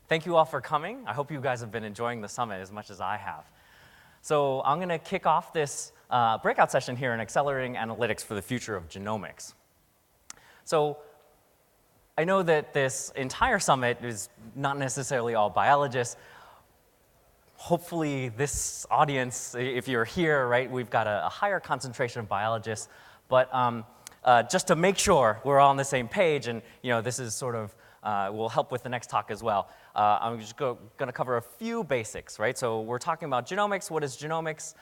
Thank you all for coming. I hope you guys have been enjoying the summit as much as I have. So I'm going to kick off this breakout session here in Accelerating Analytics for the Future of Genomics. So I know that this entire summit is not necessarily all biologists. Hopefully this audience, if you're here, right, we've got a higher concentration of biologists. But just to make sure we're all on the same page, and this is sort of will help with the next talk as well. I'm just going to cover a few basics, right? So we're talking about genomics. What is genomics?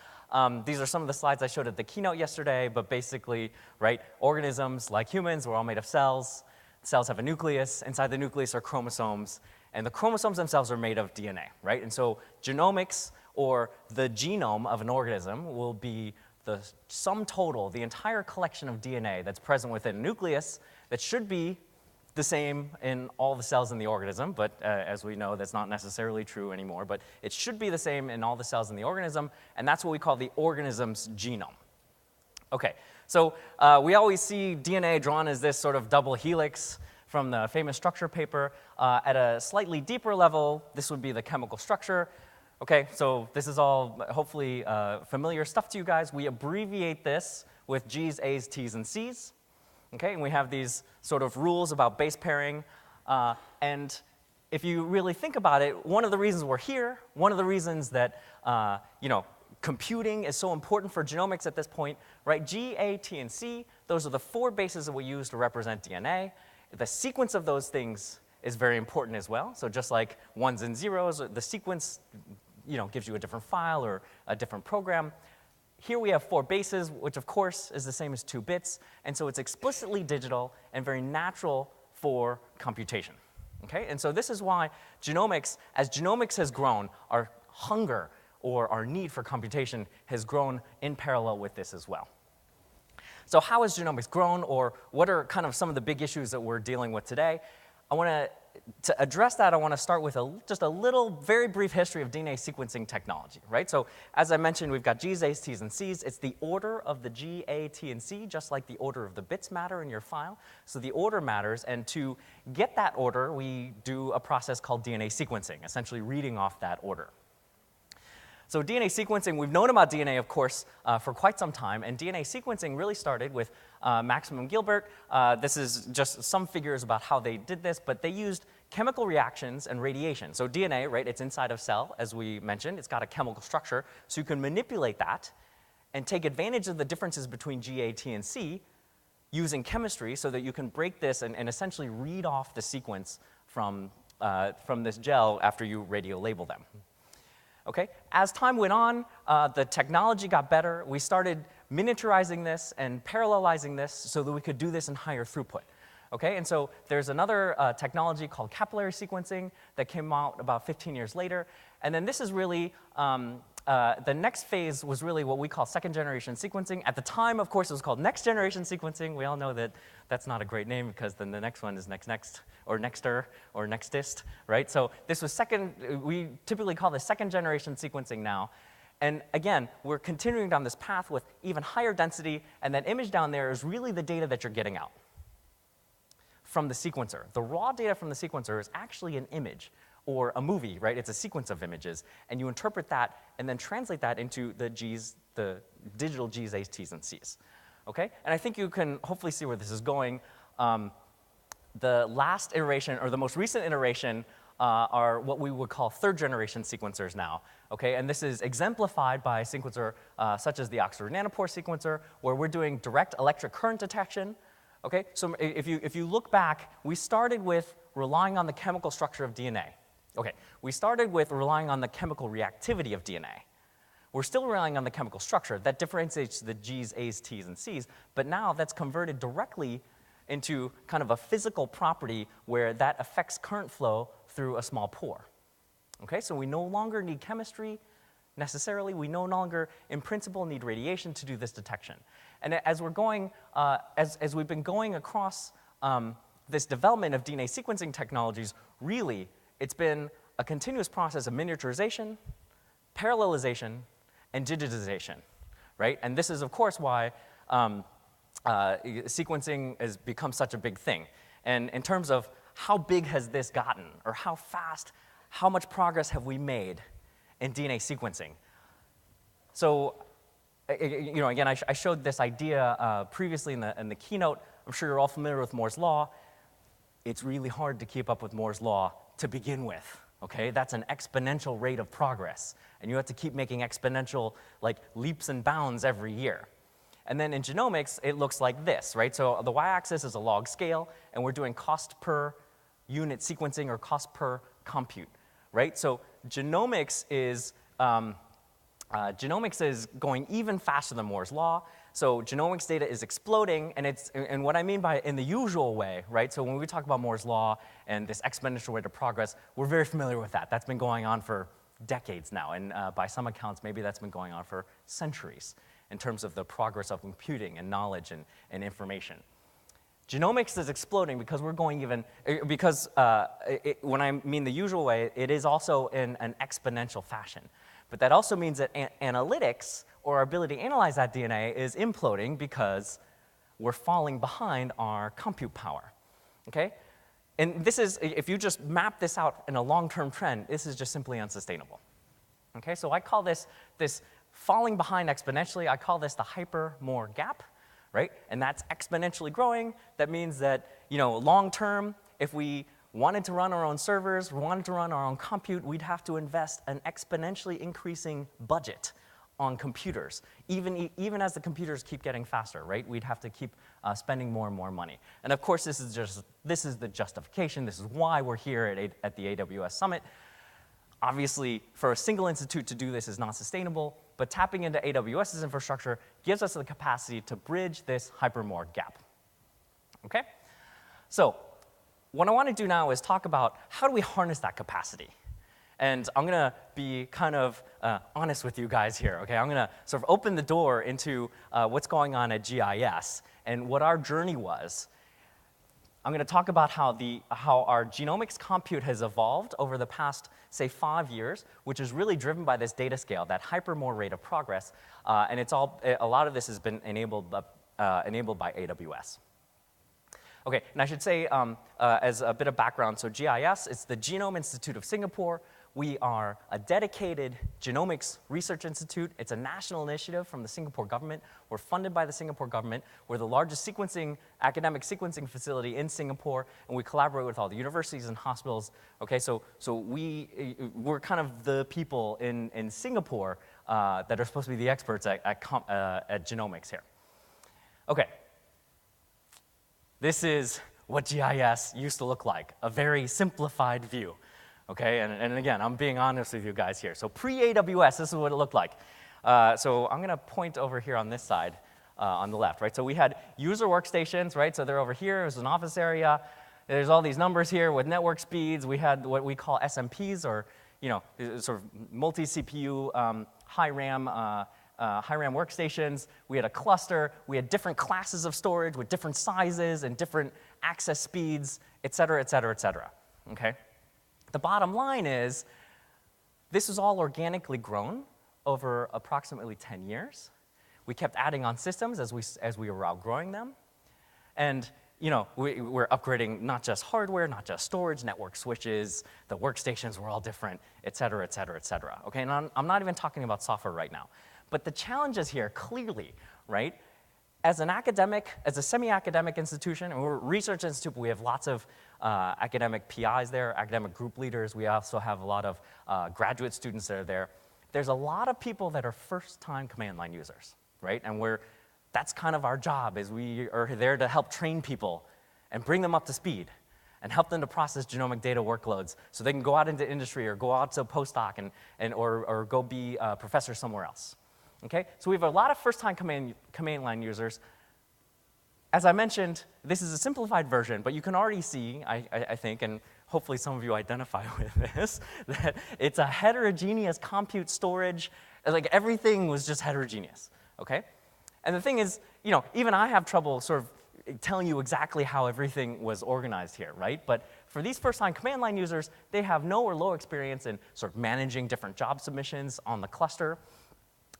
These are some of the slides I showed at the keynote yesterday, but basically, right, organisms like humans, we're all made of cells. Cells have a nucleus. Inside the nucleus are chromosomes, and the chromosomes themselves are made of DNA, right? And so genomics, or the genome of an organism, will be the sum total, the entire collection of DNA that's present within a nucleus that should be the same in all the cells in the organism, but as we know, that's not necessarily true anymore, but it should be the same in all the cells in the organism, and that's what we call the organism's genome. Okay, so we always see DNA drawn as this sort of double helix from the famous structure paper. At a slightly deeper level, this would be the chemical structure. Okay, so this is all hopefully familiar stuff to you guys. We abbreviate this with G's, A's, T's, and C's. Okay, and we have these sort of rules about base pairing. And if you really think about it, one of the reasons we're here, one of the reasons that computing is so important for genomics at this point, right? G, A, T, and C, those are the 4 bases that we use to represent DNA. The sequence of those things is very important as well. So just like ones and zeros, the sequence gives you a different file or a different program. Here we have 4 bases, which of course is the same as 2 bits, and so it's explicitly digital and very natural for computation. Okay? And so this is why genomics, as genomics has grown, our hunger or our need for computation has grown in parallel with this as well. So how has genomics grown, or what are kind of some of the big issues that we're dealing with today? To address that, I want to start with just a little, very brief history of DNA sequencing technology, right? So as I mentioned, we've got G's, A's, T's, and C's. It's the order of the G, A, T, and C, just like the order of the bits matter in your file. So the order matters, and to get that order, we do a process called DNA sequencing, essentially reading off that order. So DNA sequencing, we've known about DNA, of course, for quite some time, and DNA sequencing really started with Maximum Gilbert. This is just some figures about how they did this, but they used chemical reactions and radiation. So DNA, right, it's inside of cell, as we mentioned. It's got a chemical structure, so you can manipulate that and take advantage of the differences between G, A, T, and C using chemistry so that you can break this and essentially read off the sequence from this gel after you radio-label them. Okay? As time went on, the technology got better. We started miniaturizing this and parallelizing this so that we could do this in higher throughput. Okay? And so there's another technology called capillary sequencing that came out about 15 years later. And then this is really, the next phase was really what we call second-generation sequencing. At the time, of course, it was called next-generation sequencing. We all know that that's not a great name because then the next one is next, or nexter, or nextest, right? So this was we typically call this second-generation sequencing now. And again, we're continuing down this path with even higher density, and that image down there is really the data that you're getting out from the sequencer. The raw data from the sequencer is actually an image or a movie, right? It's a sequence of images, and you interpret that and then translate that into the digital G's, A's, T's, and C's. Okay? And I think you can hopefully see where this is going. The last iteration, or the most recent iteration, are what we would call third-generation sequencers now. Okay? And this is exemplified by a sequencer such as the Oxford Nanopore sequencer, where we're doing direct electric current detection. Okay? So if you look back, we started with relying on the chemical structure of DNA. Okay, we started with relying on the chemical reactivity of DNA. We're still relying on the chemical structure. That differentiates the G's, A's, T's, and C's, but now that's converted directly into kind of a physical property where that affects current flow through a small pore. Okay, so we no longer need chemistry necessarily. We no longer, in principle, need radiation to do this detection. And as we're going, as we've been going across this development of DNA sequencing technologies, really, it's been a continuous process of miniaturization, parallelization, and digitization, right? And this is, of course, why sequencing has become such a big thing. And in terms of how big has this gotten, or how fast how much progress have we made in DNA sequencing? So, again, I showed this idea previously in the keynote. I'm sure you're all familiar with Moore's law. It's really hard to keep up with Moore's law to begin with, okay? That's an exponential rate of progress, and you have to keep making exponential, like, leaps and bounds every year. And then in genomics, it looks like this, right? So the y-axis is a log scale, and we're doing cost per unit sequencing or cost per compute, right? So genomics is going even faster than Moore's law. So genomics data is exploding, and what I mean by in the usual way, right? So when we talk about Moore's law and this exponential rate of progress, we're very familiar with that. That's been going on for decades now, and by some accounts, maybe that's been going on for centuries in terms of the progress of computing and knowledge and information. Genomics is exploding because we're going even, when I mean the usual way, it is also in an exponential fashion. But that also means that analytics, or our ability to analyze that DNA, is imploding because we're falling behind our compute power, okay? And this is, if you just map this out in a long-term trend, this is just simply unsustainable, okay? So I call this falling behind exponentially, I call this the hyper-Moore gap, right? And that's exponentially growing. That means that, long-term, if we wanted to run our own servers, wanted to run our own compute, we'd have to invest an exponentially increasing budget on computers. Even as the computers keep getting faster, right? We'd have to keep spending more and more money. And of course, this is the justification. This is why we're here at the AWS Summit. Obviously, for a single institute to do this is not sustainable, but tapping into AWS's infrastructure gives us the capacity to bridge this hyper-Moore gap, okay? So what I want to do now is talk about how do we harness that capacity. And I'm going to be kind of honest with you guys here, okay? I'm going to sort of open the door into what's going on at GIS and what our journey was. I'm going to talk about how our genomics compute has evolved over the past, say, 5 years, which is really driven by this data scale, that hyper-Moore rate of progress, and a lot of this has been enabled by AWS. Okay, and I should say, as a bit of background, so GIS, it's the Genome Institute of Singapore. We are a dedicated genomics research institute. It's a national initiative from the Singapore government. We're funded by the Singapore government. We're the largest academic sequencing facility in Singapore, and we collaborate with all the universities and hospitals. Okay, so we're kind of the people in Singapore that are supposed to be the experts at genomics here. Okay. This is what GIS used to look like, a very simplified view, okay? And again, I'm being honest with you guys here. So pre-AWS, this is what it looked like. So I'm going to point over here on this side, on the left, right? So we had user workstations, right? So they're over here. It was an office area. There's all these numbers here with network speeds. We had what we call SMPs, or sort of multi-CPU, high RAM workstations. We had a cluster. We had different classes of storage with different sizes and different access speeds, et cetera, et cetera, et cetera. Okay? The bottom line is this was all organically grown over approximately 10 years. We kept adding on systems as we were outgrowing them. And we're upgrading not just hardware, not just storage, network switches, the workstations were all different, et cetera, et cetera, et cetera. Okay? And I'm not even talking about software right now. But the challenges here, clearly, right? As a semi-academic institution, and we're a research institute, but we have lots of academic PIs there, academic group leaders. We also have a lot of graduate students that are there. There's a lot of people that are first-time command line users, right? And that's kind of our job, is we are there to help train people and bring them up to speed and help them to process genomic data workloads so they can go out into industry or go out to postdoc or go be a professor somewhere else. Okay? So we have a lot of first-time command line users. As I mentioned, this is a simplified version, but you can already see, I think, and hopefully some of you identify with this, that it's a heterogeneous compute storage. Like everything was just heterogeneous, okay? And the thing is, even I have trouble sort of telling you exactly how everything was organized here, right? But for these first-time command line users, they have no or low experience in sort of managing different job submissions on the cluster.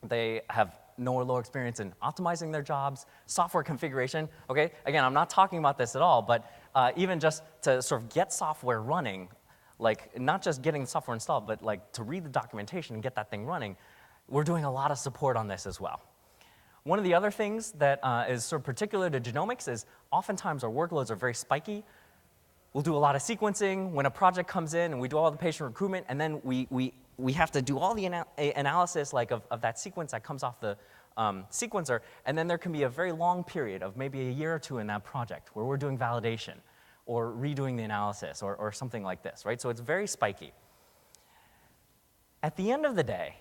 They have no or low experience in optimizing their jobs, software configuration, okay? Again, I'm not talking about this at all, but even just to sort of get software running like not just getting the software installed, but like to read the documentation and get that thing running, we're doing a lot of support on this as well. One of the other things that is sort of particular to genomics is oftentimes our workloads are very spiky. We'll do a lot of sequencing when a project comes in, and we do all the patient recruitment, and then we have to do all the analysis like of that sequence that comes off the sequencer, and then there can be a very long period of maybe a year or two in that project where we're doing validation or redoing the analysis or something like this, right? So it's very spiky. At the end of the day,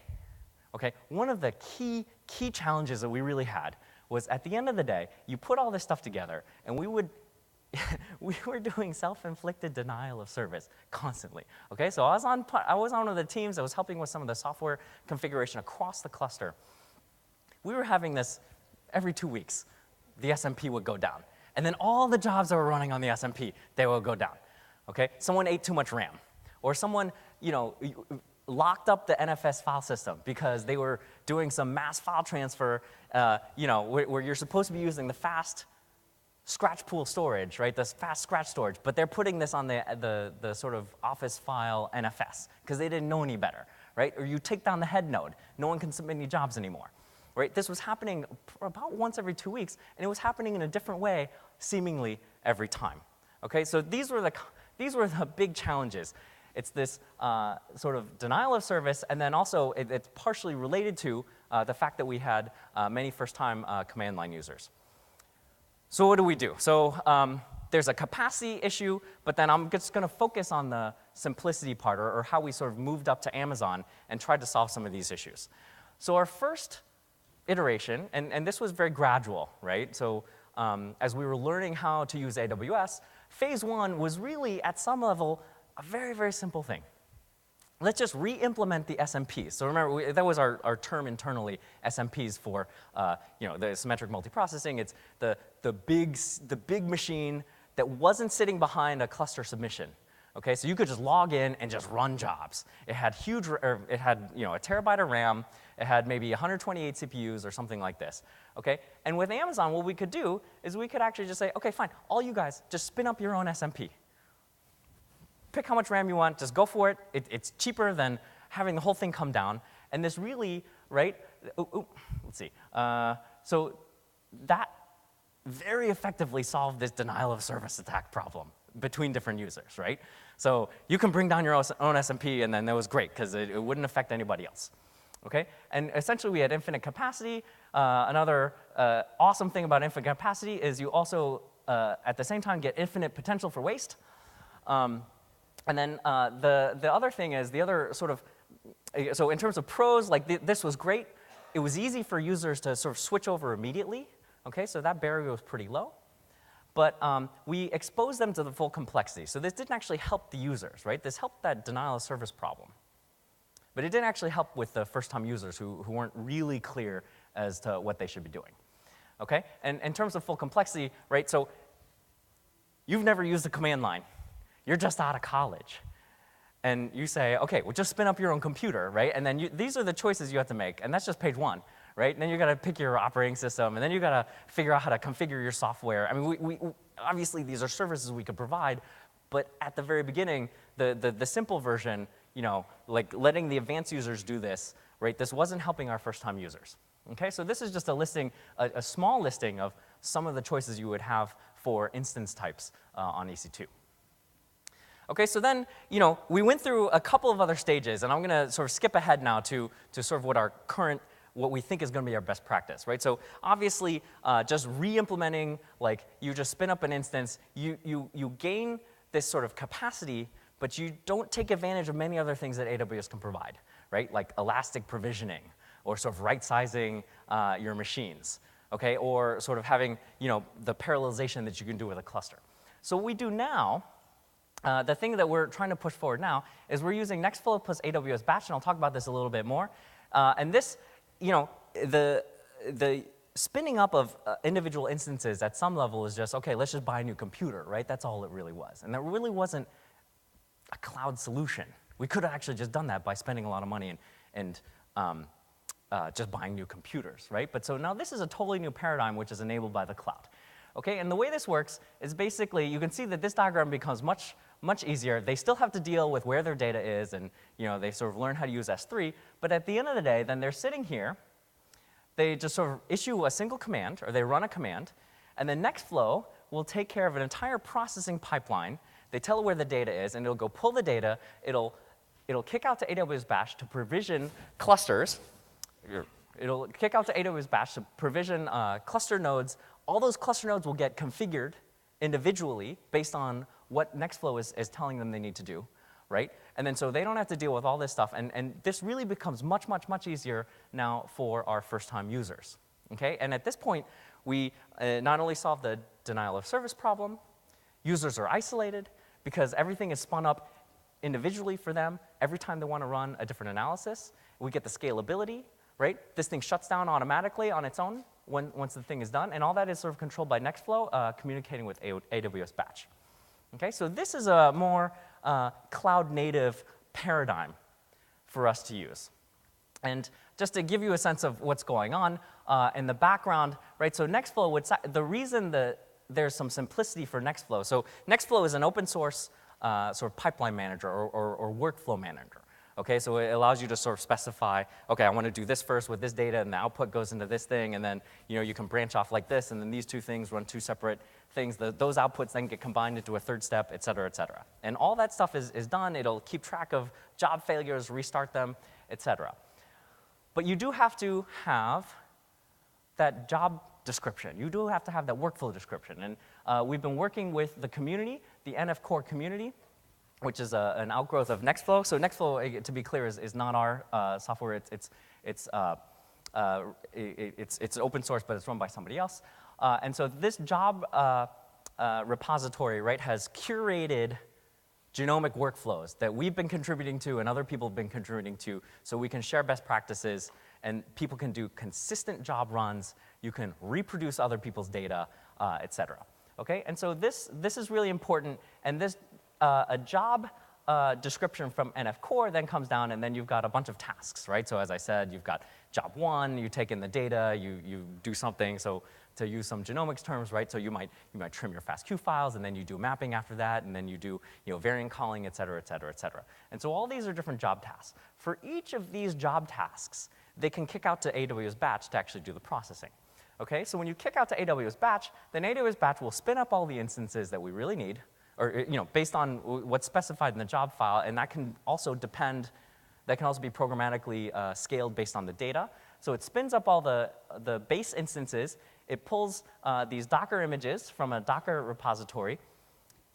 okay, one of the key challenges that we really had was at the end of the day, you put all this stuff together, and we were doing self-inflicted denial of service constantly. Okay, so I was on one of the teams that was helping with some of the software configuration across the cluster. We were having this every 2 weeks. The SMP would go down, and then all the jobs that were running on the SMP, they would go down. Okay, someone ate too much RAM, or someone, locked up the NFS file system because they were doing some mass file transfer, where you're supposed to be using the fast scratch pool storage, right? This fast scratch storage, but they're putting this on the sort of office file NFS because they didn't know any better, right? Or you take down the head node, no one can submit any jobs anymore, right? This was happening about once every 2 weeks, and it was happening in a different way, seemingly every time. Okay, so these were the big challenges. It's this sort of denial of service, and then also it's partially related to the fact that we had many first-time command line users. So what do we do? So there's a capacity issue, but then I'm just going to focus on the simplicity part, or how we sort of moved up to Amazon and tried to solve some of these issues. So our first iteration, and this was very gradual, right? So as we were learning how to use AWS, phase one was really, at some level, a very, very simple thing. Let's just re-implement the SMPs. So remember, that was our term internally, SMPs for the symmetric multiprocessing. It's the big machine that wasn't sitting behind a cluster submission. Okay, so you could just log in and just run jobs. It had a terabyte of RAM. It had maybe 128 CPUs or something like this. Okay, and with Amazon, what we could do is we could actually just say, okay, fine, all you guys just spin up your own SMP. Pick how much RAM you want, just go for it. It's cheaper than having the whole thing come down. And this really, right, let's see. So that very effectively solved this denial of service attack problem between different users, right? So you can bring down your own SMP, and then that was great, because it wouldn't affect anybody else. Okay? And essentially, we had infinite capacity. Another awesome thing about infinite capacity is you also, at the same time, get infinite potential for waste. And then the other thing is, the other sort of, so in terms of pros, like this was great. It was easy for users to sort of switch over immediately. Okay, so that barrier was pretty low. But we exposed them to the full complexity. So this didn't actually help the users, right? This helped that denial of service problem. But it didn't actually help with the first-time users who weren't really clear as to what they should be doing. Okay, and in terms of full complexity, right, so you've never used a command line. You're just out of college. And you say, okay, well, just spin up your own computer, right? And then these are the choices you have to make. And that's just page one, right? And then you got to pick your operating system. And then you got to figure out how to configure your software. I mean, we obviously, these are services we could provide. But at the very beginning, the simple version, like letting the advanced users do this, right? This wasn't helping our first-time users. Okay, so this is just a listing, a small listing of some of the choices you would have for instance types on EC2. Okay, so then, we went through a couple of other stages, and I'm going to sort of skip ahead now to sort of what we think is going to be our best practice, right? So obviously, just re-implementing, like you just spin up an instance, you gain this sort of capacity, but you don't take advantage of many other things that AWS can provide, right? Like elastic provisioning, or sort of right-sizing your machines, okay? Or sort of having, the parallelization that you can do with a cluster. So what we do now, the thing that we're trying to push forward now is we're using Nextflow plus AWS Batch, and I'll talk about this a little bit more. And this, the spinning up of individual instances at some level is just, okay, let's just buy a new computer, right? That's all it really was. And there really wasn't a cloud solution. We could have actually just done that by spending a lot of money and just buying new computers, right? But so now this is a totally new paradigm which is enabled by the cloud. Okay, and the way this works is basically, you can see that this diagram becomes much easier. They still have to deal with where their data is, and they sort of learn how to use S3, but at the end of the day, then they're sitting here, they just sort of issue a single command, or they run a command, and then Nextflow will take care of an entire processing pipeline. They tell it where the data is, and it'll go pull the data, it'll kick out to AWS Batch to provision clusters. It'll kick out to AWS Batch to provision cluster nodes. All those cluster nodes will get configured individually based on what Nextflow is telling them they need to do, right? And then so they don't have to deal with all this stuff. And this really becomes much, much, much easier now for our first-time users, okay? And at this point, we not only solve the denial of service problem, users are isolated because everything is spun up individually for them every time they want to run a different analysis. We get the scalability, right? This thing shuts down automatically on its own once the thing is done, and all that is sort of controlled by Nextflow communicating with AWS Batch. Okay, so this is a more cloud-native paradigm for us to use. And just to give you a sense of what's going on in the background, right? So Nextflow the reason that there's some simplicity for Nextflow. So Nextflow is an open source sort of pipeline manager or workflow manager. Okay, so it allows you to sort of specify, okay, I want to do this first with this data, and the output goes into this thing, and then you can branch off like this, and then these two things run two separate things. Those outputs then get combined into a third step, et cetera, et cetera. And all that stuff is done. It'll keep track of job failures, restart them, et cetera. But you do have to have that job description. You do have to have that workflow description. And we've been working with the community, the NF Core community, which is an outgrowth of Nextflow. So Nextflow, to be clear, is not our software. It's open source, but it's run by somebody else. And so this job repository, right, has curated genomic workflows that we've been contributing to and other people have been contributing to, so we can share best practices and people can do consistent job runs. You can reproduce other people's data, et cetera. Okay, and so this is really important, and this a job description from NF Core then comes down, and then you've got a bunch of tasks, right? So as I said, you've got job one, you take in the data, you do something, so to use some genomics terms, right? So you might trim your FASTQ files, and then you do mapping after that, and then you do variant calling, et cetera, et cetera, et cetera. And so all these are different job tasks. For each of these job tasks, they can kick out to AWS Batch to actually do the processing. Okay, so when you kick out to AWS Batch, then AWS Batch will spin up all the instances that we really need, or based on what's specified in the job file, and that can also depend, that can also be programmatically scaled based on the data. So it spins up all the base instances, it pulls these Docker images from a Docker repository,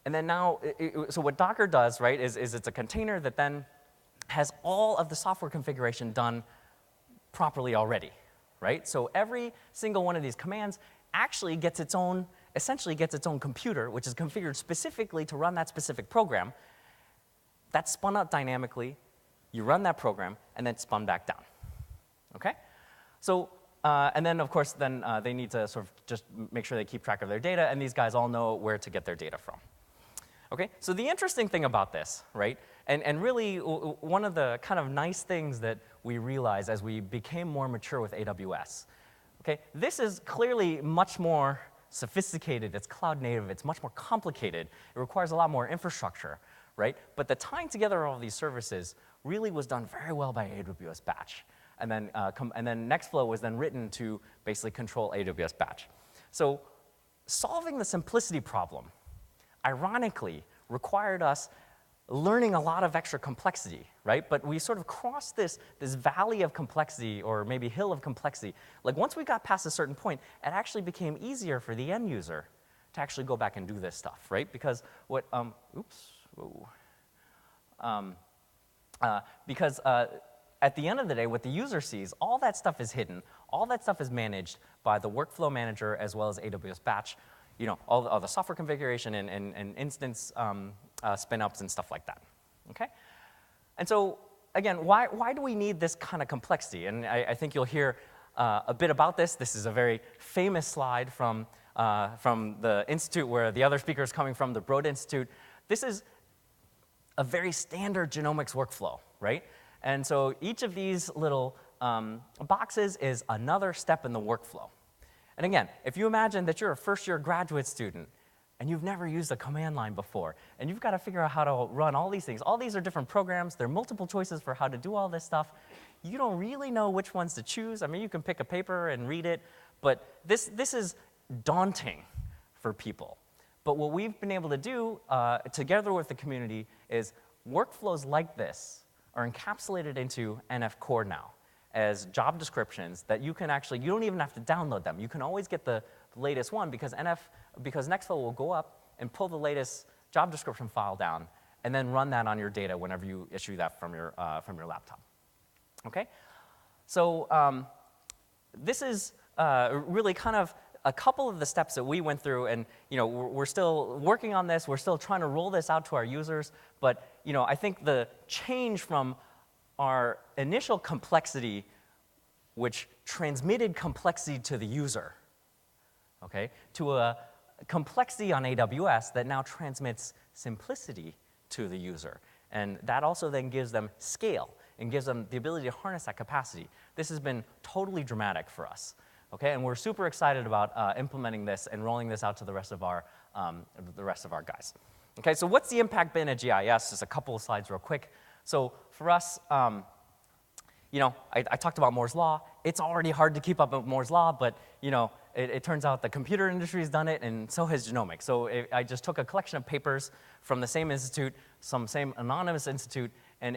and then now, so what Docker does, right, is it's a container that then has all of the software configuration done properly already, right? So every single one of these commands actually gets its own, essentially gets its own computer, which is configured specifically to run that specific program. That's spun up dynamically. You run that program, and then it's spun back down. Okay? So, and then, of course, then they need to sort of just make sure they keep track of their data, and these guys all know where to get their data from. Okay? So the interesting thing about this, right, and really one of the kind of nice things that we realized as we became more mature with AWS, okay, this is clearly much more sophisticated, it's cloud native, it's much more complicated, it requires a lot more infrastructure, right? But the tying together of all these services really was done very well by AWS Batch. And then Nextflow was then written to basically control AWS Batch. So solving the simplicity problem, ironically, required us learning a lot of extra complexity, right? But we sort of crossed this valley of complexity, or maybe hill of complexity. Like once we got past a certain point, it actually became easier for the end user to actually go back and do this stuff, right? Because what, at the end of the day, what the user sees, all that stuff is hidden, all that stuff is managed by the workflow manager as well as AWS Batch, all the software configuration and instance spin-ups and stuff like that, okay? And so, again, why do we need this kind of complexity? And I think you'll hear a bit about this. This is a very famous slide from the institute where the other speaker is coming from, the Broad Institute. This is a very standard genomics workflow, right? And so each of these little boxes is another step in the workflow. And again, if you imagine that you're a first-year graduate student and you've never used a command line before, and you've got to figure out how to run all these things. All these are different programs. There are multiple choices for how to do all this stuff. You don't really know which ones to choose. I mean, you can pick a paper and read it, but this is daunting for people. But what we've been able to do together with the community is workflows like this are encapsulated into NF Core now as job descriptions that you can actually, you don't even have to download them. You can always get the latest one because Nextflow will go up and pull the latest job description file down and then run that on your data whenever you issue that from your laptop. Okay? So this is really kind of a couple of the steps that we went through, and we're still working on this. We're still trying to roll this out to our users, but I think the change from our initial complexity, which transmitted complexity to the user, okay, to a complexity on AWS that now transmits simplicity to the user. And that also then gives them scale and gives them the ability to harness that capacity. This has been totally dramatic for us, okay? And we're super excited about implementing this and rolling this out to the rest of our guys. Okay, so what's the impact been at GIS? Just a couple of slides real quick. So for us, I talked about Moore's Law. It's already hard to keep up with Moore's Law, but it turns out the computer industry has done it, and so has Genomics. So I just took a collection of papers from the same institute, some same anonymous institute, and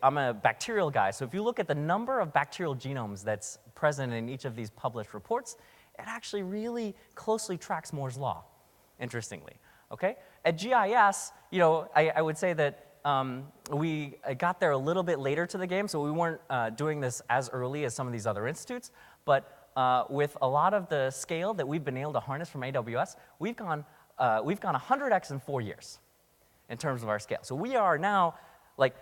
I'm a bacterial guy, so if you look at the number of bacterial genomes that's present in each of these published reports, it actually really closely tracks Moore's Law, interestingly. Okay? At GIS, I would say that we got there a little bit later to the game, so we weren't doing this as early as some of these other institutes, but with a lot of the scale that we've been able to harness from AWS, we've gone 100x in 4 years in terms of our scale. So we are now,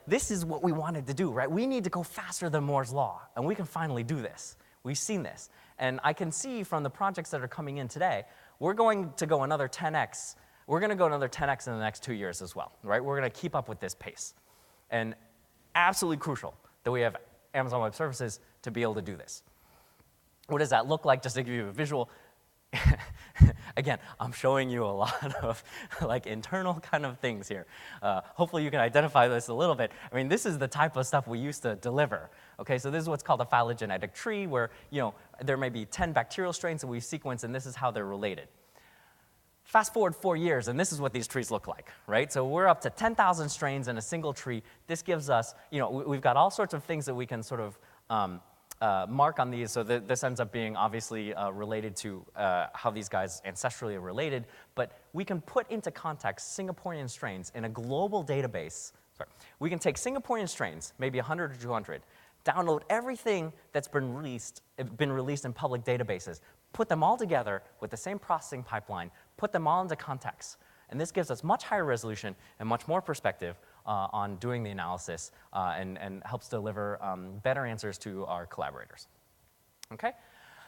this is what we wanted to do, right? We need to go faster than Moore's Law, and we can finally do this. We've seen this. And I can see from the projects that are coming in today, we're going to go another 10x. We're going to go another 10x in the next 2 years as well, right? We're going to keep up with this pace. And absolutely crucial that we have Amazon Web Services to be able to do this. What does that look like? Just to give you a visual. Again, I'm showing you a lot of internal kind of things here. Hopefully you can identify this a little bit. I mean, this is the type of stuff we used to deliver. Okay, so this is what's called a phylogenetic tree, where there may be 10 bacterial strains that we sequence, and this is how they're related. Fast forward 4 years, and this is what these trees look like, right? So we're up to 10,000 strains in a single tree. This gives us, we've got all sorts of things that we can sort of mark on these, so this ends up being obviously related to how these guys ancestrally are related, but we can put into context Singaporean strains in a global database. Sorry. We can take Singaporean strains, maybe 100 or 200, download everything that's been released in public databases, put them all together with the same processing pipeline, put them all into context. And this gives us much higher resolution and much more perspective on doing the analysis and helps deliver better answers to our collaborators. Okay?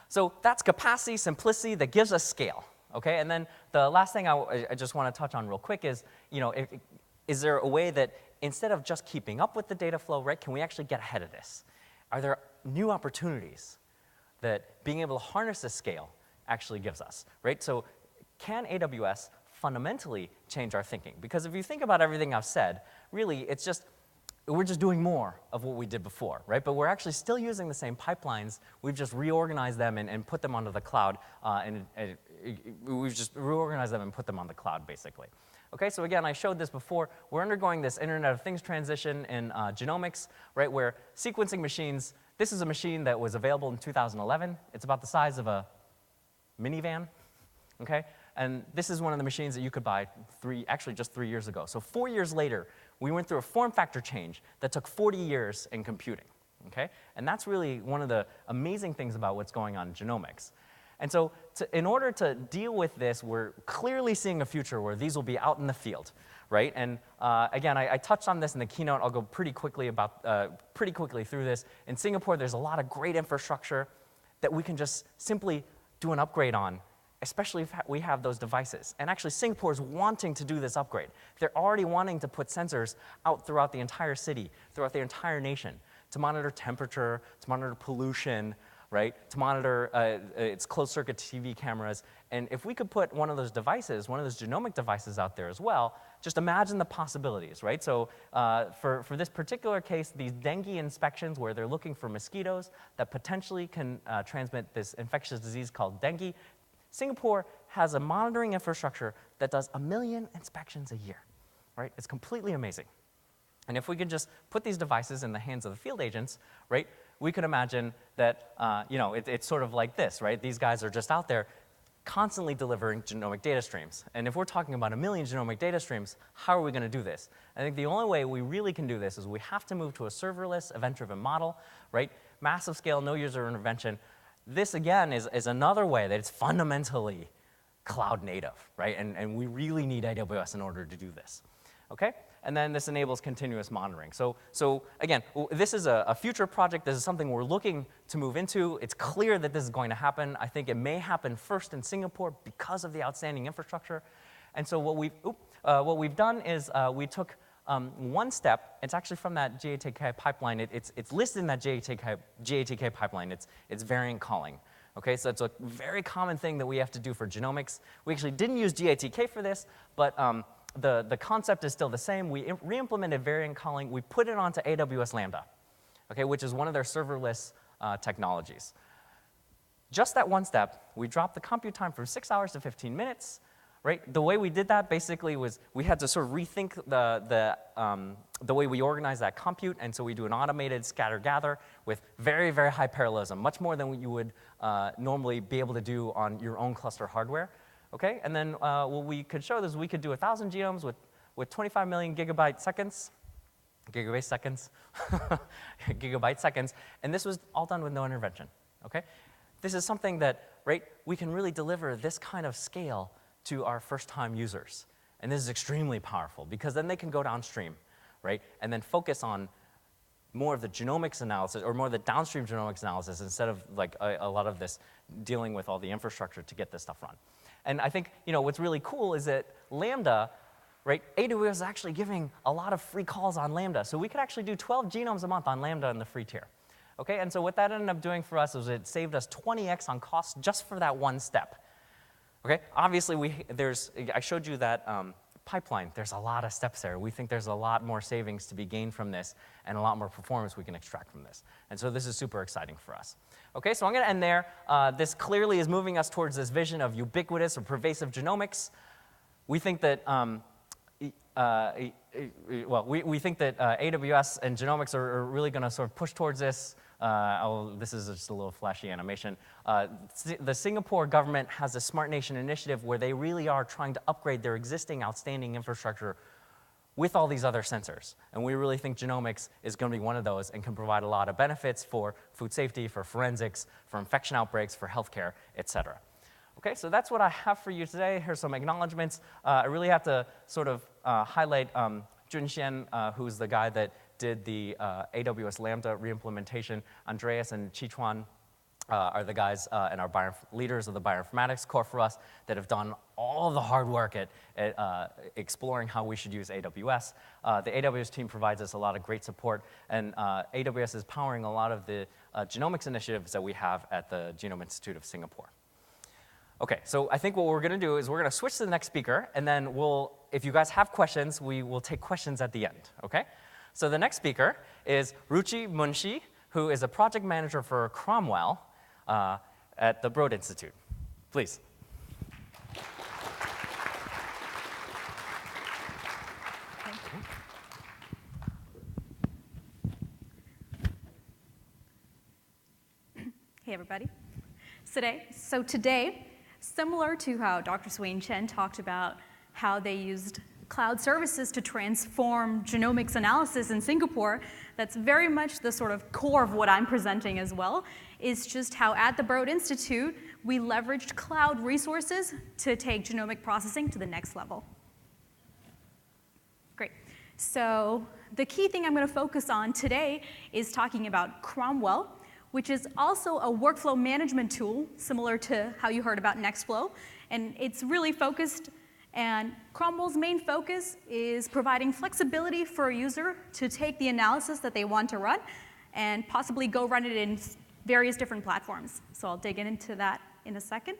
So that's capacity, simplicity, that gives us scale. Okay? And then the last thing I just want to touch on real quick is, is there a way that instead of just keeping up with the data flow, right, can we actually get ahead of this? Are there new opportunities that being able to harness this scale actually gives us, right? So can AWS fundamentally change our thinking? Because if you think about everything I've said, really we're just doing more of what we did before, right? But we're actually still using the same pipelines. We've just reorganized them and put them onto the cloud, and we've just reorganized them and put them on the cloud, basically. Okay, so again, I showed this before. We're undergoing this Internet of Things transition in genomics, right, where sequencing machines, this is a machine that was available in 2011. It's about the size of a minivan, okay? And this is one of the machines that you could buy just 3 years ago. So 4 years later, we went through a form factor change that took 40 years in computing, okay? And that's really one of the amazing things about what's going on in genomics. And so in order to deal with this, we're clearly seeing a future where these will be out in the field, right? And again, I touched on this in the keynote. I'll go pretty quickly through this. In Singapore, there's a lot of great infrastructure that we can just simply do an upgrade on, especially if we have those devices. And actually, Singapore is wanting to do this upgrade. They're already wanting to put sensors out throughout the entire city, throughout the entire nation, to monitor temperature, to monitor pollution, right, to monitor its closed-circuit TV cameras. And if we could put one of those devices, one of those genomic devices out there as well, just imagine the possibilities, right? So for this particular case, these dengue inspections where they're looking for mosquitoes that potentially can transmit this infectious disease called dengue, Singapore has a monitoring infrastructure that does 1 million inspections a year, right? It's completely amazing. And if we could just put these devices in the hands of the field agents, right, we could imagine that, it's sort of like this, right? These guys are just out there constantly delivering genomic data streams. And if we're talking about 1 million genomic data streams, how are we going to do this? I think the only way we really can do this is we have to move to a serverless, event-driven model, right? Massive scale, no user intervention. This, again, is another way that it's fundamentally cloud native, right? And we really need AWS in order to do this, okay? And then this enables continuous monitoring. So again, this is a future project. This is something we're looking to move into. It's clear that this is going to happen. I think it may happen first in Singapore because of the outstanding infrastructure. And so what we've done is we took one step. It's actually from that GATK pipeline. It's listed in that GATK pipeline. It's variant calling. Okay, so it's a very common thing that we have to do for genomics. We actually didn't use GATK for this, but the concept is still the same. We re-implemented variant calling. We put it onto AWS Lambda, okay, which is one of their serverless technologies. Just that one step, we dropped the compute time from 6 hours to 15 minutes. Right? The way we did that basically was we had to sort of rethink the way we organize that compute, and so we do an automated scatter-gather with very, very high parallelism, much more than what you would normally be able to do on your own cluster hardware. Okay? And then what we could show is we could do 1,000 genomes with 25 million gigabyte seconds, and this was all done with no intervention. Okay? This is something that, right, we can really deliver this kind of scale to our first-time users. And this is extremely powerful because then they can go downstream, right, and then focus on more of the genomics analysis or more of the downstream genomics analysis instead of like a lot of this dealing with all the infrastructure to get this stuff run. And I think what's really cool is that Lambda, right, AWS is actually giving a lot of free calls on Lambda. So we could actually do 12 genomes a month on Lambda in the free tier. Okay, and so what that ended up doing for us was it saved us 20x on cost just for that one step. Okay, obviously I showed you that pipeline. There's a lot of steps there. We think there's a lot more savings to be gained from this and a lot more performance we can extract from this. And so this is super exciting for us. Okay, so I'm going to end there. This clearly is moving us towards this vision of ubiquitous or pervasive genomics. We think that we think that AWS and genomics are really going to sort of push towards this. This is just a little flashy animation. The Singapore government has a Smart Nation initiative where they really are trying to upgrade their existing outstanding infrastructure with all these other sensors. And we really think genomics is going to be one of those and can provide a lot of benefits for food safety, for forensics, for infection outbreaks, for healthcare, et cetera. Okay, so that's what I have for you today. Here's some acknowledgments. I really have to sort of highlight Jun Xian, who's the guy that did the AWS Lambda reimplementation. Andreas and Chichuan are the guys and our leaders of the bioinformatics core for us that have done all the hard work at exploring how we should use AWS. The AWS team provides us a lot of great support, and AWS is powering a lot of the genomics initiatives that we have at the Genome Institute of Singapore. Okay, so I think what we're going to do is we're going to switch to the next speaker, and then if you guys have questions, we will take questions at the end, okay? So the next speaker is Ruchi Munshi, who is a project manager for Cromwell at the Broad Institute. Please. Hey, everybody. So today, similar to how Dr. Swaine Chen talked about how they used cloud services to transform genomics analysis in Singapore, that's very much the sort of core of what I'm presenting as well, is just how at the Broad Institute, we leveraged cloud resources to take genomic processing to the next level. Great. So the key thing I'm going to focus on today is talking about Cromwell, which is also a workflow management tool, similar to how you heard about Nextflow. And it's really focused, and Cromwell's main focus is providing flexibility for a user to take the analysis that they want to run and possibly go run it in various different platforms. So I'll dig into that in a second.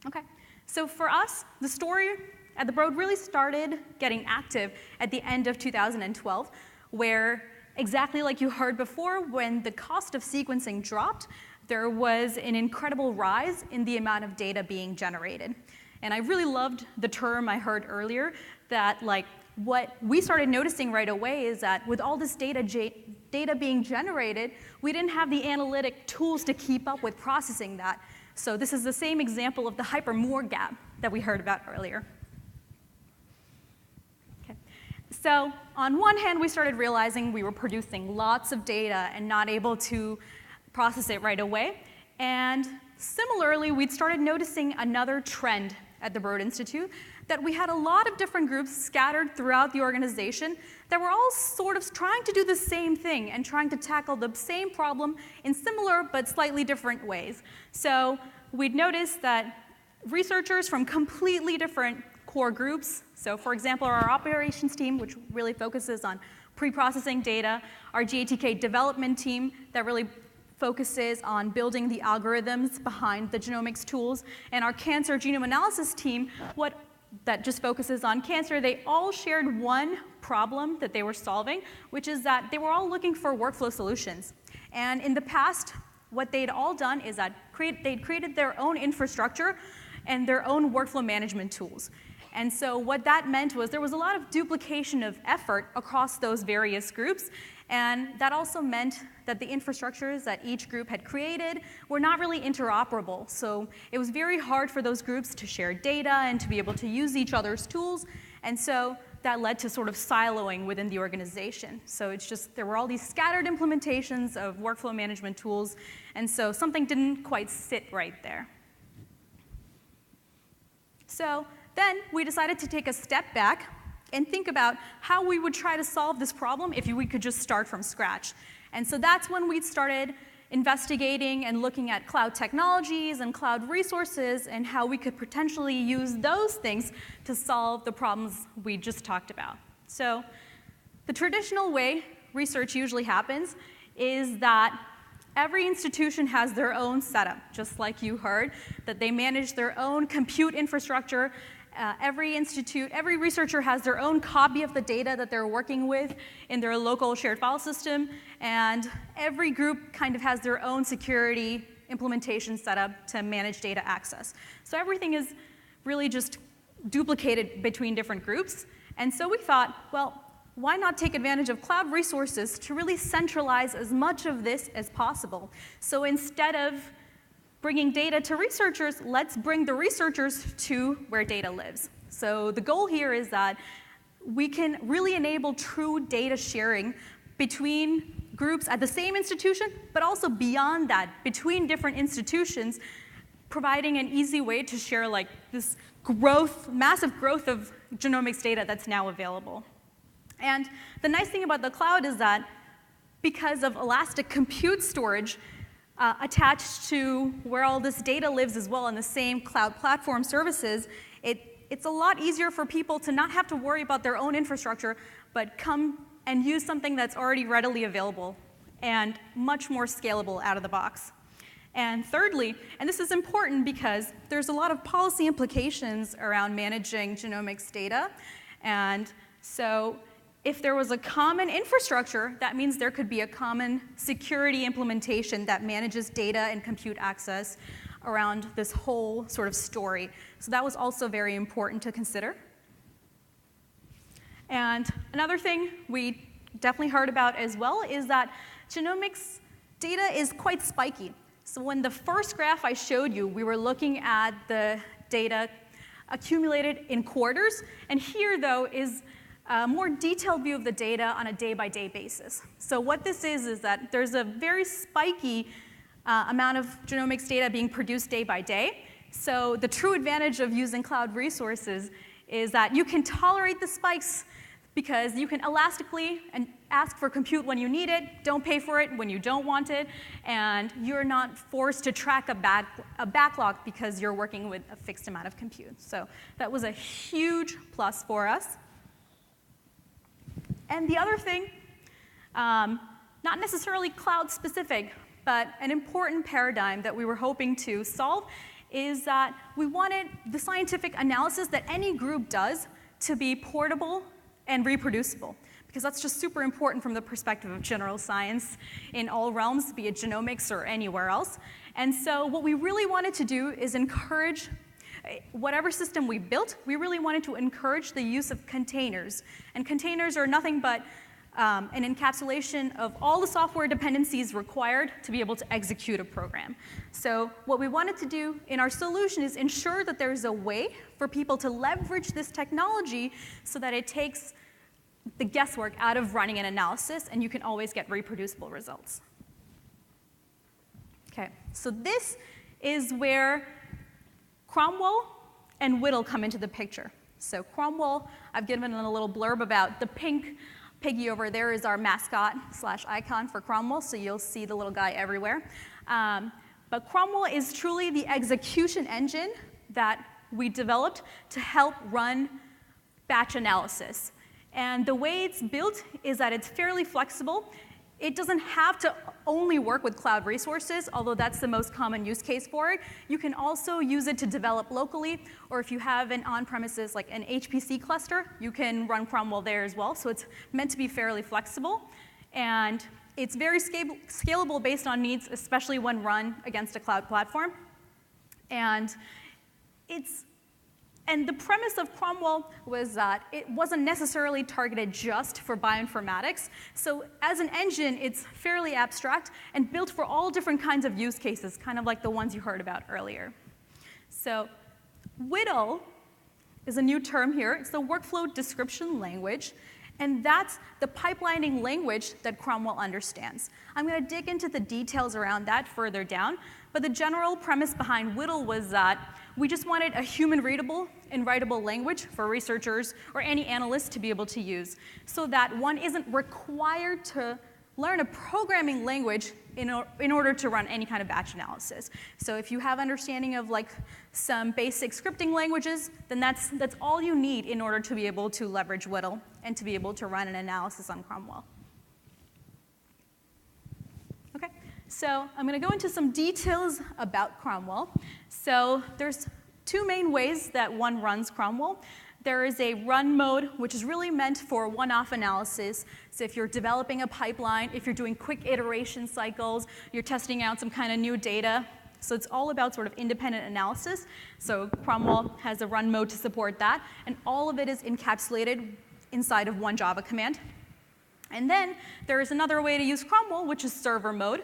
Okay, so for us, the story at the Broad really started getting active at the end of 2012, where exactly like you heard before, when the cost of sequencing dropped, there was an incredible rise in the amount of data being generated. And I really loved the term I heard earlier that what we started noticing right away is that with all this data being generated, we didn't have the analytic tools to keep up with processing that. So this is the same example of the hyper-Moore gap that we heard about earlier. Okay. So on one hand, we started realizing we were producing lots of data and not able to process it right away. And similarly, we'd started noticing another trend at the Broad Institute, that we had a lot of different groups scattered throughout the organization that were all sort of trying to do the same thing and trying to tackle the same problem in similar but slightly different ways. So we'd noticed that researchers from completely different core groups, so for example, our operations team, which really focuses on pre-processing data, our GATK development team that really focuses on building the algorithms behind the genomics tools, and our cancer genome analysis team, that just focuses on cancer, they all shared one problem that they were solving, which is that they were all looking for workflow solutions. And in the past, what they'd all done is that they'd created their own infrastructure and their own workflow management tools. And so what that meant was there was a lot of duplication of effort across those various groups, and that also meant that the infrastructures that each group had created were not really interoperable. So it was very hard for those groups to share data and to be able to use each other's tools. And so that led to sort of siloing within the organization. So it's just, there were all these scattered implementations of workflow management tools, and so something didn't quite sit right there. So then we decided to take a step back and think about how we would try to solve this problem if we could just start from scratch. And so that's when we started investigating and looking at cloud technologies and cloud resources and how we could potentially use those things to solve the problems we just talked about. So the traditional way research usually happens is that every institution has their own setup, just like you heard, that they manage their own compute infrastructure. Every researcher has their own copy of the data that they're working with in their local shared file system, and every group kind of has their own security implementation setup to manage data access. So everything is really just duplicated between different groups, and so we thought, well, why not take advantage of cloud resources to really centralize as much of this as possible? So instead of bringing data to researchers, let's bring the researchers to where data lives. So the goal here is that we can really enable true data sharing between groups at the same institution, but also beyond that, between different institutions, providing an easy way to share this massive growth of genomics data that's now available. And the nice thing about the cloud is that because of elastic compute storage, attached to where all this data lives as well in the same cloud platform services, it's a lot easier for people to not have to worry about their own infrastructure, but come and use something that's already readily available and much more scalable out of the box. And thirdly, and this is important because there's a lot of policy implications around managing genomics data, and so if there was a common infrastructure, that means there could be a common security implementation that manages data and compute access around this whole sort of story. So that was also very important to consider. And another thing we definitely heard about as well is that genomics data is quite spiky. So when the first graph I showed you, we were looking at the data accumulated in quarters, and here, though, is a more detailed view of the data on a day-by-day basis. So what this is that there's a very spiky amount of genomics data being produced day by day. So the true advantage of using cloud resources is that you can tolerate the spikes because you can elastically and ask for compute when you need it, don't pay for it when you don't want it, and you're not forced to track a backlog because you're working with a fixed amount of compute. So that was a huge plus for us. And the other thing, not necessarily cloud specific, But an important paradigm that we were hoping to solve is that we wanted the scientific analysis that any group does to be portable and reproducible, because that's just super important from the perspective of general science in all realms, be it genomics or anywhere else. And so what we really wanted to do is encourage whatever system we built, we really wanted to encourage the use of containers. And containers are nothing but an encapsulation of all the software dependencies required to be able to execute a program. So what we wanted to do in our solution is ensure that there's a way for people to leverage this technology so that it takes the guesswork out of running an analysis, and you can always get reproducible results. Okay, so this is where Cromwell and WDL come into the picture. So Cromwell, I've given a little blurb about the pink piggy over there is our mascot / icon for Cromwell, so you'll see the little guy everywhere. But Cromwell is truly the execution engine that we developed to help run batch analysis. And the way it's built is that it's fairly flexible. It doesn't have to only work with cloud resources, although that's the most common use case for it. You can also use it to develop locally, or if you have an on-premises, like an HPC cluster, you can run Cromwell there as well. So it's meant to be fairly flexible. And it's very scalable based on needs, especially when run against a cloud platform. And the premise of Cromwell was that it wasn't necessarily targeted just for bioinformatics. So as an engine, it's fairly abstract and built for all different kinds of use cases, kind of like the ones you heard about earlier. So WDL is a new term here. It's the workflow description language. And that's the pipelining language that Cromwell understands. I'm going to dig into the details around that further down. But the general premise behind WDL was that we just wanted a human-readable and writable language for researchers or any analyst to be able to use, so that one isn't required to learn a programming language in order to run any kind of batch analysis. So if you have understanding of like some basic scripting languages, then that's all you need in order to be able to leverage WDL and to be able to run an analysis on Cromwell. Okay, so I'm going to go into some details about Cromwell. So there's two main ways that one runs Cromwell. There is a run mode, which is really meant for one-off analysis. So if you're developing a pipeline, if you're doing quick iteration cycles, you're testing out some kind of new data. So it's all about sort of independent analysis. So Cromwell has a run mode to support that. And all of it is encapsulated inside of one Java command. And then there is another way to use Cromwell, which is server mode.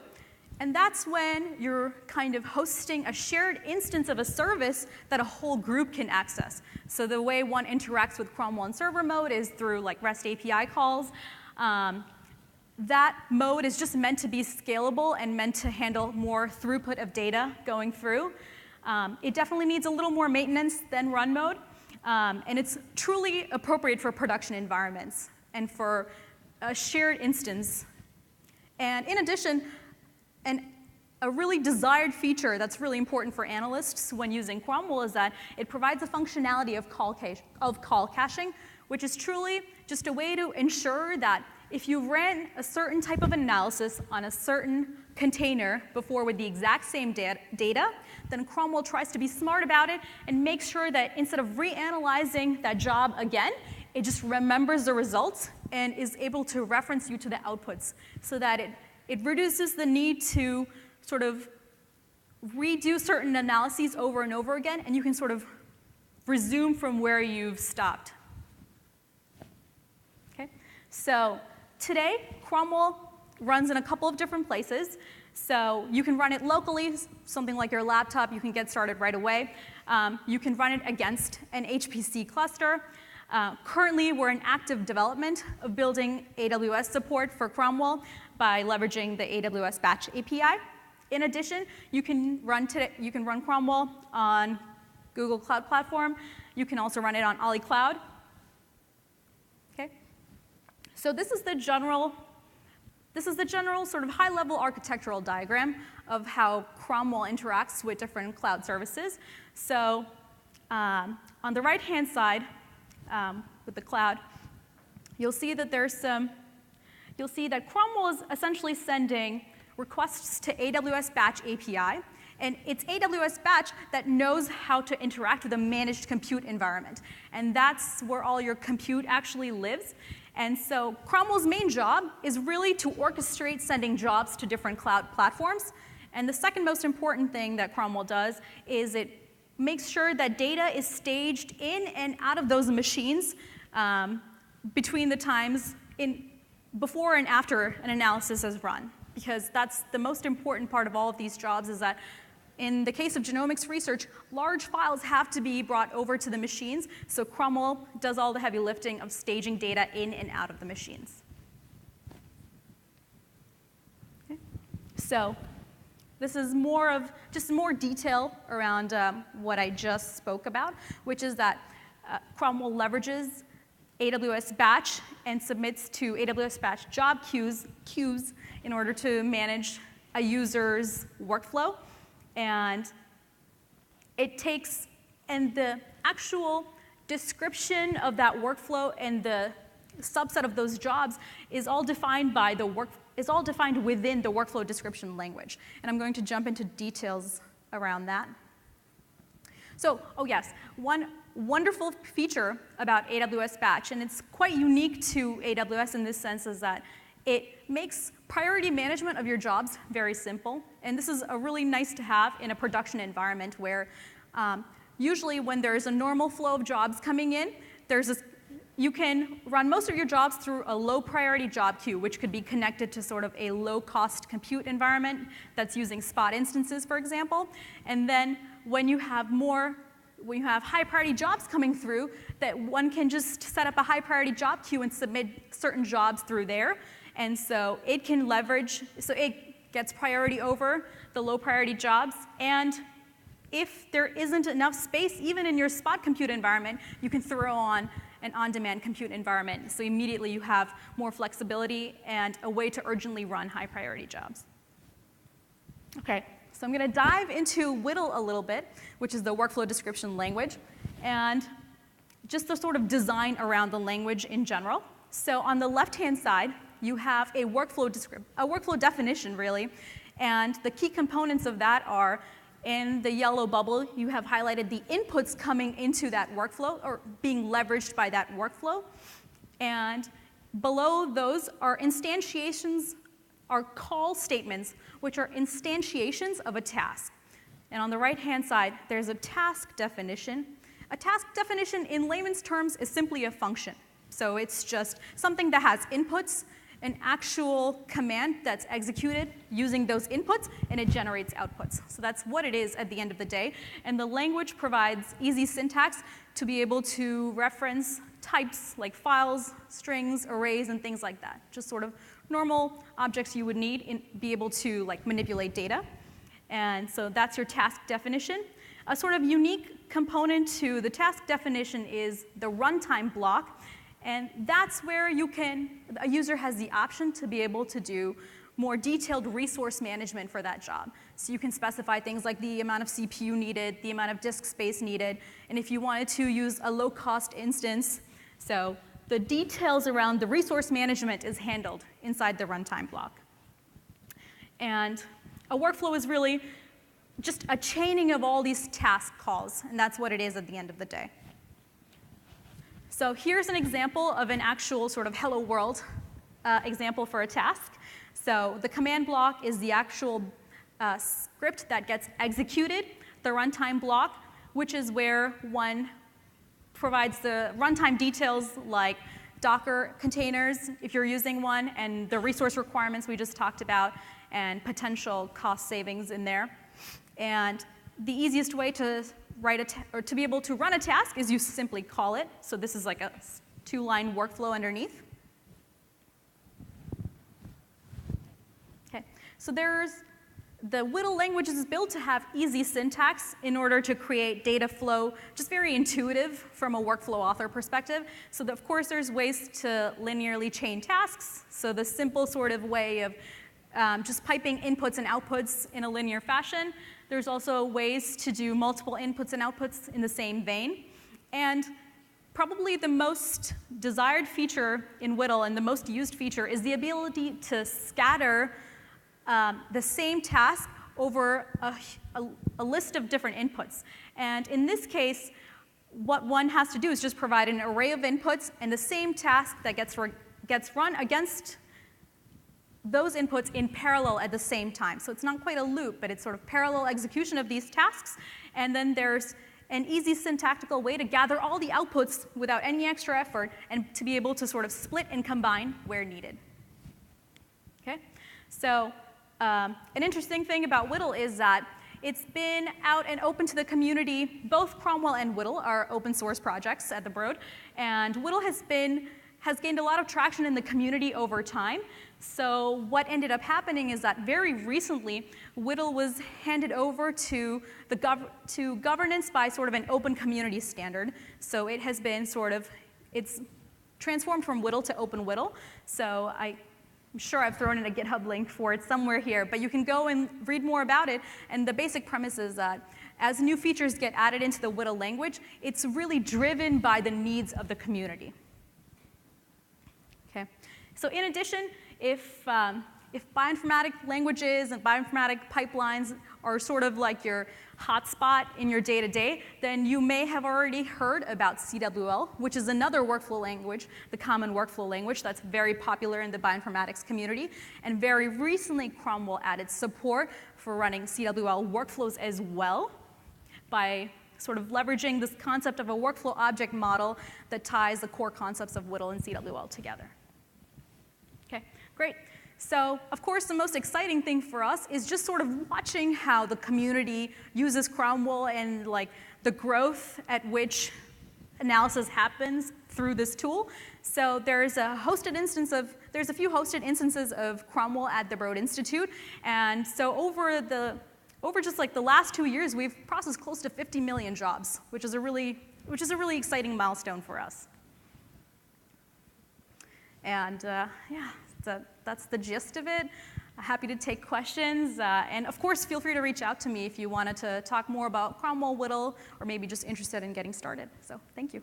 And that's when you're kind of hosting a shared instance of a service that a whole group can access. So the way one interacts with Cromwell in server mode is through like REST API calls. That mode is just meant to be scalable and meant to handle more throughput of data going through. It definitely needs a little more maintenance than run mode. And it's truly appropriate for production environments and for a shared instance. And in addition, a really desired feature that's really important for analysts when using Cromwell is that it provides a functionality of call caching, which is truly just a way to ensure that if you ran a certain type of analysis on a certain container before with the exact same data, then Cromwell tries to be smart about it and makes sure that instead of reanalyzing that job again, it just remembers the results and is able to reference you to the outputs so that it reduces the need to sort of redo certain analyses over and over again, and you can sort of resume from where you've stopped. Okay? So today, Cromwell runs in a couple of different places. So you can run it locally, something like your laptop, you can get started right away. You can run it against an HPC cluster. Currently, we're in active development of building AWS support for Cromwell by leveraging the AWS Batch API. In addition, you can run Cromwell on Google Cloud Platform. You can also run it on Ali Cloud. Okay? So this is the general sort of high-level architectural diagram of how Cromwell interacts with different cloud services. So on the right-hand side, with the cloud, you'll see that Cromwell is essentially sending requests to AWS Batch API, and it's AWS Batch that knows how to interact with a managed compute environment. And that's where all your compute actually lives. And so Cromwell's main job is really to orchestrate sending jobs to different cloud platforms. And the second most important thing that Cromwell does is it makes sure that data is staged in and out of those machines between the times before and after an analysis is run. Because that's the most important part of all of these jobs, is that in the case of genomics research, large files have to be brought over to the machines, so Cromwell does all the heavy lifting of staging data in and out of the machines. Okay. So this is just more detail around what I just spoke about, which is that Cromwell leverages AWS Batch and submits to AWS Batch Job Queues in order to manage a user's workflow. And the actual description of that workflow and the subset of those jobs is all defined within the workflow description language. And I'm going to jump into details around that. So, oh yes, one wonderful feature about AWS Batch, and it's quite unique to AWS in this sense, is that it makes priority management of your jobs very simple. And this is a really nice to have in a production environment where usually when there's a normal flow of jobs coming in, you can run most of your jobs through a low priority job queue, which could be connected to sort of a low cost compute environment that's using spot instances, for example. And then when you have high priority jobs coming through, that one can just set up a high priority job queue and submit certain jobs through there. And so it can leverage, so it gets priority over the low priority jobs. And if there isn't enough space, even in your spot compute environment, you can throw on an on-demand compute environment. So immediately you have more flexibility and a way to urgently run high priority jobs. Okay, so I'm going to dive into WDL a little bit, which is the workflow description language, and just the sort of design around the language in general. So on the left-hand side, you have a workflow definition, really, and the key components of that are, in the yellow bubble, you have highlighted the inputs coming into that workflow or being leveraged by that workflow. And below those are instantiations, are call statements, which are instantiations of a task. And on the right-hand side, there's a task definition. A task definition, in layman's terms, is simply a function. So it's just something that has inputs, an actual command that's executed using those inputs, and it generates outputs. So that's what it is at the end of the day. And the language provides easy syntax to be able to reference types like files, strings, arrays, and things like that. Just sort of normal objects you would need and be able to manipulate data. And so that's your task definition. A sort of unique component to the task definition is the runtime block. And that's where a user has the option to be able to do more detailed resource management for that job. So you can specify things like the amount of CPU needed, the amount of disk space needed, and if you wanted to use a low-cost instance. So the details around the resource management is handled inside the runtime block. And a workflow is really just a chaining of all these task calls, and that's what it is at the end of the day. So here's an example of an actual sort of hello world example for a task. So the command block is the actual script that gets executed. The runtime block, which is where one provides the runtime details like Docker containers, if you're using one, and the resource requirements we just talked about, and potential cost savings in there. And the easiest way to to be able to run a task is you simply call it. So this is like a 2-line workflow underneath. Okay, so the WDL language is built to have easy syntax in order to create data flow, just very intuitive from a workflow author perspective. So of course there's ways to linearly chain tasks. So the simple sort of way of just piping inputs and outputs in a linear fashion. There's also ways to do multiple inputs and outputs in the same vein. And probably the most desired feature in WDL and the most used feature is the ability to scatter the same task over a list of different inputs. And in this case, what one has to do is just provide an array of inputs and the same task that gets run against those inputs in parallel at the same time. So it's not quite a loop, but it's sort of parallel execution of these tasks. And then there's an easy syntactical way to gather all the outputs without any extra effort and to be able to sort of split and combine where needed. Okay? So an interesting thing about WDL is that it's been out and open to the community. Both Cromwell and WDL are open source projects at the Broad. And WDL has gained a lot of traction in the community over time. So what ended up happening is that very recently, WDL was handed over to governance by sort of an open community standard. So it has been it's transformed from WDL to OpenWDL. So I'm sure I've thrown in a GitHub link for it somewhere here, but you can go and read more about it. And the basic premise is that as new features get added into the WDL language, it's really driven by the needs of the community. Okay. So in addition, if bioinformatic languages and bioinformatic pipelines are sort of like your hotspot in your day-to-day, then you may have already heard about CWL, which is another workflow language, the common workflow language that's very popular in the bioinformatics community. And very recently, Cromwell added support for running CWL workflows as well by sort of leveraging this concept of a workflow object model that ties the core concepts of WDL and CWL together. Okay, great. So, of course, the most exciting thing for us is just sort of watching how the community uses Cromwell and like the growth at which analysis happens through this tool. So there's a few hosted instances of Cromwell at the Broad Institute, and so over just like the last 2 years, we've processed close to 50 million jobs, which is a really exciting milestone for us. And yeah, that's the gist of it. Happy to take questions. And of course, feel free to reach out to me if you wanted to talk more about Cromwell WDL or maybe just interested in getting started. So thank you.